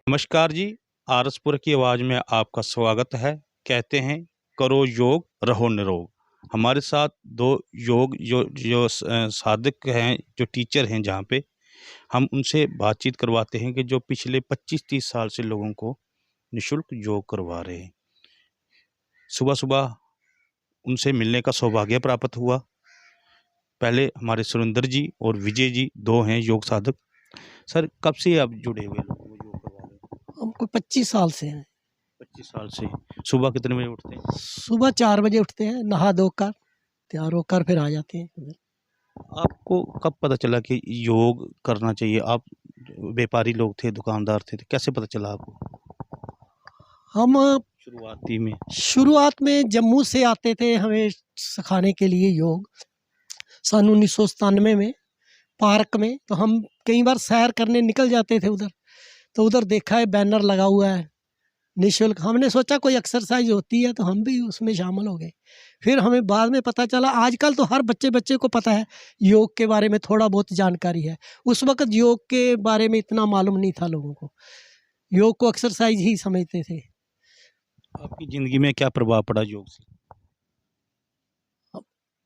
नमस्कार जी, आरसपुर की आवाज़ में आपका स्वागत है। कहते हैं करो योग रहो निरोग। हमारे साथ 2 योग साधक हैं, जो टीचर हैं जहाँ पे, हम उनसे बातचीत करवाते हैं कि जो पिछले 25-30 साल से लोगों को निःशुल्क योग करवा रहे हैं। सुबह-सुबह उनसे मिलने का सौभाग्य प्राप्त हुआ। पहले हमारे सुरेंद्र जी और विजय जी 2 हैं योग साधक। सर, कब से आप जुड़े हुए लोगों को योग करवा रहे हैं? हमको 25 साल से हैं। 25 साल से। सुबह कितने बजे उठते हैं? सुबह 4 बजे उठते हैं, नहा धोकर, तैयार होकर फिर आ जाते हैं उधर। आपको कब पता चला कि योग करना चाहिए? आप व्यापारी लोग थे, दुकानदार थे, तो कैसे पता चला आपको? हम शुरुआती में? शुरुआत में जम्मू से आते थे हमें सिखाने के लिए योग। सन 1997 में पार्क में, तो हम कई बार सैर करने निकल जाते थे उधर, तो उधर देखा है बैनर लगा हुआ है निःशुल्क। हमने सोचा कोई एक्सरसाइज होती है, तो हम भी उसमें शामिल हो गए। फिर हमें बाद में पता चला आजकल तो हर बच्चे को पता है, योग के बारे में थोड़ा बहुत जानकारी है। उस वक्त योग के बारे में इतना मालूम नहीं था लोगों को, योग को एक्सरसाइज ही समझते थे। आपकी ज़िंदगी में क्या प्रभाव पड़ा योग से?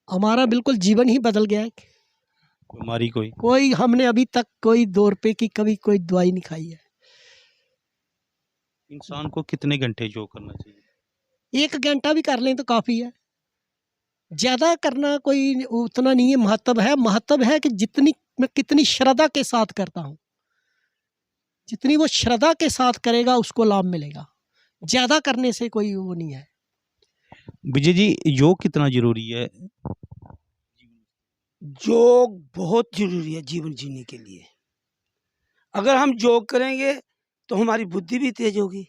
हमारा बिल्कुल जीवन ही बदल गया है। बीमारी कोई? कोई हमने अभी तक कोई 2 रुपये की कभी कोई दवाई नहीं खाई है। इंसान को कितने घंटे योग करना चाहिए? 1 घंटा भी कर लें तो काफ़ी है। ज़्यादा करना कोई उतना नहीं है। महत्व है कि जितनी मैं कितनी श्रद्धा के साथ करता हूँ, जितनी वो श्रद्धा के साथ करेगा उसको लाभ मिलेगा। ज़्यादा करने से कोई वो नहीं है। विजय जी, योग कितना ज़रूरी है? योग बहुत जरूरी है जीवन जीने के लिए। अगर हम योग करेंगे तो हमारी बुद्धि भी तेज होगी।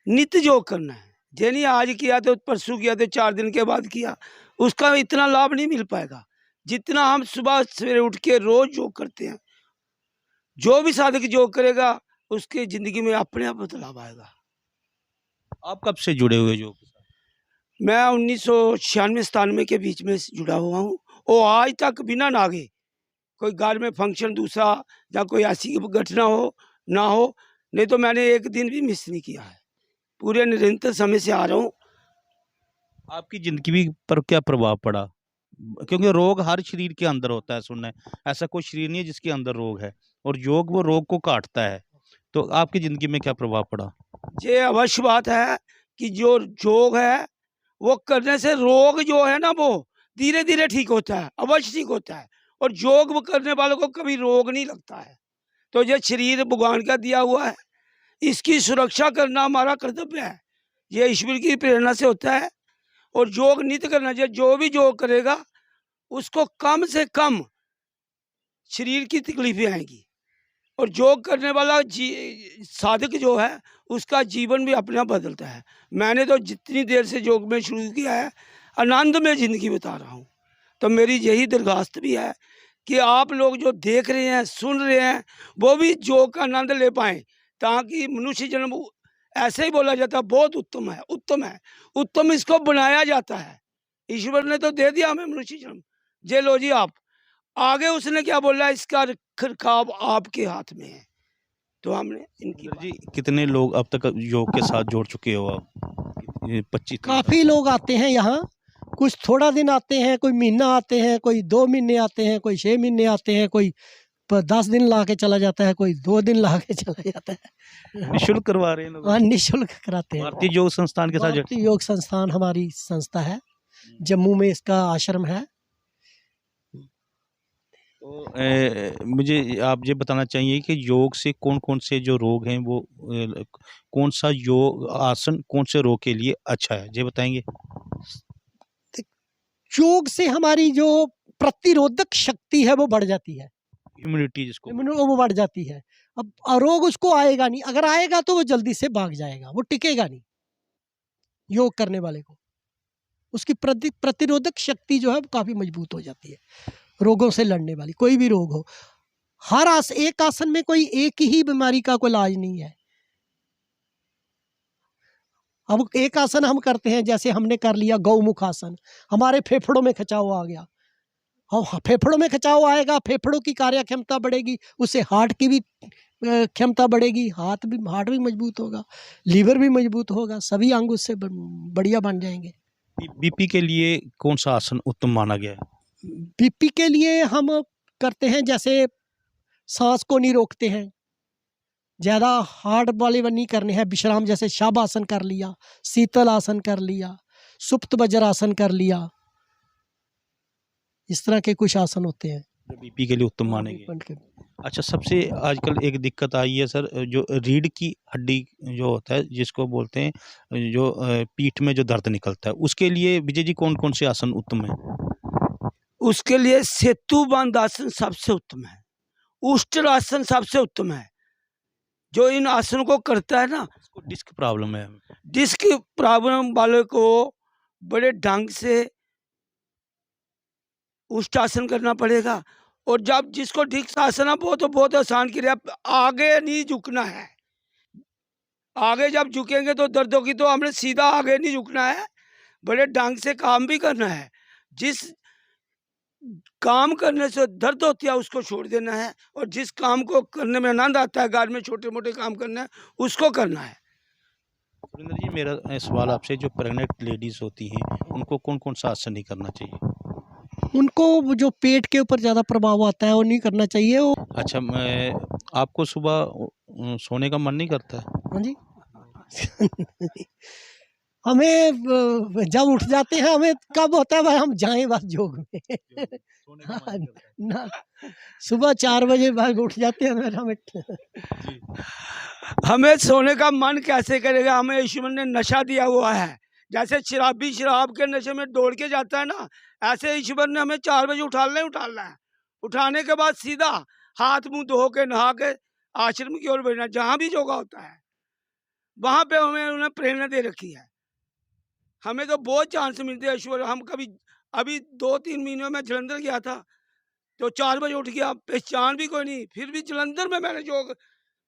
नित्य योग करना है, ये नहीं आज किया तो परसों किया तो 4 दिन के बाद किया, उसका इतना लाभ नहीं मिल पाएगा जितना हम सुबह सवेरे उठ के रोज योग करते हैं। जो भी साधक योग करेगा उसके जिंदगी में अपने आप बदलाव आएगा। आप कब से जुड़े हुए योग के साथ? मैं 1996-97 के बीच में जुड़ा हुआ हूँ और आज तक बिना नागे कोई घर में फंक्शन दूसरा या कोई ऐसी घटना हो ना हो, नहीं तो मैंने एक दिन भी मिस नहीं किया है। पूरे निरंतर समय से आ रहा हूँ। आपकी ज़िंदगी पर क्या प्रभाव पड़ा? क्योंकि रोग हर शरीर के अंदर होता है, सुनना है। ऐसा कोई शरीर नहीं है जिसके अंदर रोग है, और योग वो रोग को काटता है। तो आपकी ज़िंदगी में क्या प्रभाव पड़ा? ये अवश्य बात है कि जो योग है वो करने से रोग जो है ना वो धीरे धीरे ठीक होता है, अवश्य ठीक होता है। और योग वो करने वालों को कभी रोग नहीं लगता है। तो ये शरीर भगवान का दिया हुआ है, इसकी सुरक्षा करना हमारा कर्तव्य है। ये ईश्वर की प्रेरणा से होता है। और योग नित्य करना चाहिए। जो भी योग करेगा उसको कम से कम शरीर की तकलीफें आएंगी। और योग करने वाला साधक जो है उसका जीवन भी अपने आप बदलता है। मैंने तो जितनी देर से योग में शुरू किया है आनंद में ज़िंदगी बता रहा हूँ। तो मेरी यही दरखास्त भी है कि आप लोग जो देख रहे हैं सुन रहे हैं वो भी योग का आनंद ले पाएँ, ताकि मनुष्य जन्म ऐसे ही बोला जाता है बहुत उत्तम है, उत्तम है। उत्तम इसको बनाया जाता है। ईश्वर ने तो दे दिया हमें मनुष्य जन्म, जे लो जी आप। आगे उसने क्या बोला, इसका रखरखाव आपके हाथ में है। तो हमने इनकी जी, कितने लोग अब तक योग के साथ जुड़ चुके हो आप? ये 25 काफ़ी लोग आते हैं यहाँ, कुछ थोड़ा दिन आते हैं, कोई महीना आते हैं, कोई 2 महीने आते हैं, कोई 6 महीने आते हैं, कोई 10 दिन ला के चला जाता है, कोई 2 दिन ला के चला जाता है। निःशुल्क करवा रहे हैं लोग? हाँ, निःशुल्क कराते हैं। भारतीय योग संस्थान के साथ भारतीय योग संस्थान हमारी संस्था है, जम्मू में इसका आश्रम है। तो मुझे आप ये बताना चाहिए कि योग से कौन-कौन से जो रोग हैं वो कौन सा योग आसन कौन से रोग के लिए अच्छा है? ये बताएँगे? योग से हमारी जो प्रतिरोधक शक्ति है वो बढ़ जाती है, इम्यूनिटी जिसको वो बढ़ जाती है। अब रोग उसको आएगा नहीं, अगर आएगा तो वो जल्दी से भाग जाएगा, वो टिकेगा नहीं। योग करने वाले को उसकी प्रतिरोधक शक्ति जो है वो काफ़ी मजबूत हो जाती है, रोगों से लड़ने वाली, कोई भी रोग हो। हर एक आसन में कोई एक ही बीमारी का कोई इलाज नहीं है। अब एक आसन हम करते हैं, जैसे हमने कर लिया गौमुख आसन, हमारे फेफड़ों में खिंचाव आ गया, हाँ, फेफड़ों में खिंचाव आएगा, फेफड़ों की कार्य क्षमता बढ़ेगी, उससे हार्ट की भी क्षमता बढ़ेगी, हार्ट भी मजबूत होगा, लीवर भी मजबूत होगा, सभी अंग उससे बढ़िया बन जाएंगे। बीपी के लिए कौन सा आसन उत्तम माना गया है? बीपी के लिए हम करते हैं, जैसे सांस को नहीं रोकते हैं, ज़्यादा हार्ड वाले नहीं करने हैं, विश्राम जैसे शब आसन कर लिया, शीतल आसन कर लिया, सुप्त वज्रासन कर लिया, इस तरह के कुछ आसन होते हैं जो बीपी के लिए उत्तम माने गए। अच्छा, सबसे आजकल एक दिक्कत आई है सर, जो रीढ़ की हड्डी जो होता है, जिसको बोलते हैं, जो पीठ में जो दर्द निकलता है, उसके लिए विजय जी कौन कौन से आसन उत्तम है? उसके लिए सेतु बंद आसन सबसे उत्तम है, उष्ट्र आसन सबसे उत्तम है। जो इन आसनों को करता है ना, इसको डिस्क प्रॉब्लम है। डिस्क प्रॉब्लम वाले को बड़े ढंग से उष्ट्रासन करना पड़ेगा। और जब जिसको डिस्क आसन है वो तो बहुत आसान क्रिया, आगे नहीं झुकना है। आगे जब झुकेंगे तो दर्द होगी, तो हमने सीधा आगे नहीं झुकना है, बड़े ढंग से काम भी करना है। जिस काम करने से दर्द होती है उसको छोड़ देना है, और जिस काम को करने में आनंद आता है, घर में छोटे मोटे काम करना है, उसको करना है। सुरेंद्र जी, मेरा सवाल आपसे, जो प्रेग्नेंट लेडीज होती हैं, उनको कौन कौन सा आसन नहीं करना चाहिए? उनको वो जो पेट के ऊपर ज़्यादा प्रभाव आता है वो नहीं करना चाहिए। वो अच्छा, मैं आपको सुबह सोने का मन नहीं करता है? हाँ जी हमें जब उठ जाते हैं, हमें कब होता है भाई हम जाएं बस योग में सोने का मन हाँ, नहीं करता। ना सुबह 4 बजे भाई उठ जाते हैं, फिर हमें जी। हमें सोने का मन कैसे करेगा? हमें ईश्वर ने नशा दिया हुआ है। जैसे शराबी शराब के नशे में दौड़ के जाता है ना, ऐसे ईश्वर ने हमें 4 बजे उठाना ही उठाना है। उठाने के बाद सीधा हाथ मुंह धो के नहा के आश्रम की ओर बढ़ना, जहाँ भी योगा होता है वहाँ पे हमें उन्हें प्रेरणा दे रखी है। हमें तो बहुत चांस मिलते हैं ईश्वर। हम कभी अभी 2-3 महीनों में जलंधर गया था, तो 4 बजे उठ गया, पहचान भी कोई नहीं, फिर भी जलंधर में मैंने योग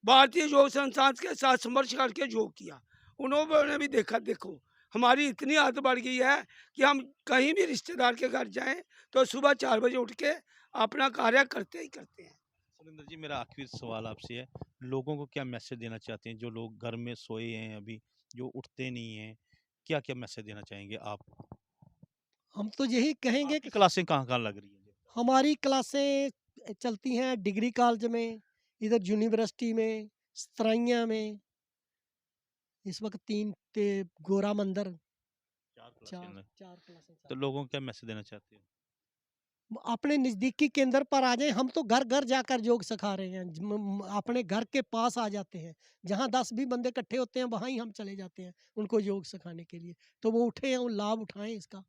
भारतीय योग संस्थान के साथ संघर्ष करके योग किया। उन्होंने भी देखा, देखो हमारी इतनी आदत बढ़ गई है कि हम कहीं भी रिश्तेदार के घर जाएं तो सुबह 4 बजे उठ के अपना कार्य करते ही करते हैं। सुरेंद्र जी, मेरा आखिरी सवाल आपसे है, लोगों को क्या मैसेज देना चाहते हैं, जो लोग घर में सोए हैं अभी, जो उठते नहीं हैं, क्या क्या मैसेज देना चाहेंगे आप? हम तो यही कहेंगे आपकी कि क्लासें कहाँ कहाँ लग रही हैं? हमारी क्लासें चलती हैं डिग्री कॉलेज में, इधर यूनिवर्सिटी में, सतराइयाँ में, इस वक्त 3 गोरा मंदिर, चार क्लासें 4 हैं। 4 क्लासें चल तो रही लोगों को क्या मैसेज देना चाहते हैं? हैं। अपने नज़दीकी केंद्र पर आ जाएं, हम तो घर घर जाकर योग सिखा रहे हैं, अपने घर के पास आ जाते हैं, जहाँ 10-20 बंदे इकट्ठे होते हैं वहाँ ही हम चले जाते हैं उनको योग सिखाने के लिए, तो वो उठे हैं, वो लाभ उठाएं इसका।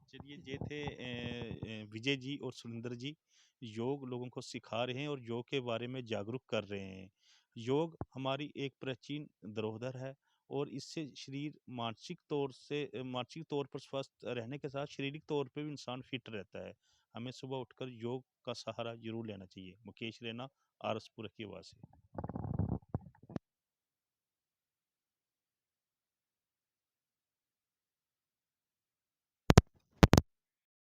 चलिए, ये थे विजय जी और सुरेंद्र जी, योग लोगों को सिखा रहे हैं और योग के बारे में जागरूक कर रहे हैं। योग हमारी एक प्राचीन धरोहर है, और इससे शरीर मानसिक तौर पर स्वस्थ रहने के साथ शारीरिक तौर पे भी इंसान फिट रहता है। हमें सुबह उठकर योग का सहारा जरूर लेना चाहिए। मुकेश रैना, आरएसपुर की आवाज़ से।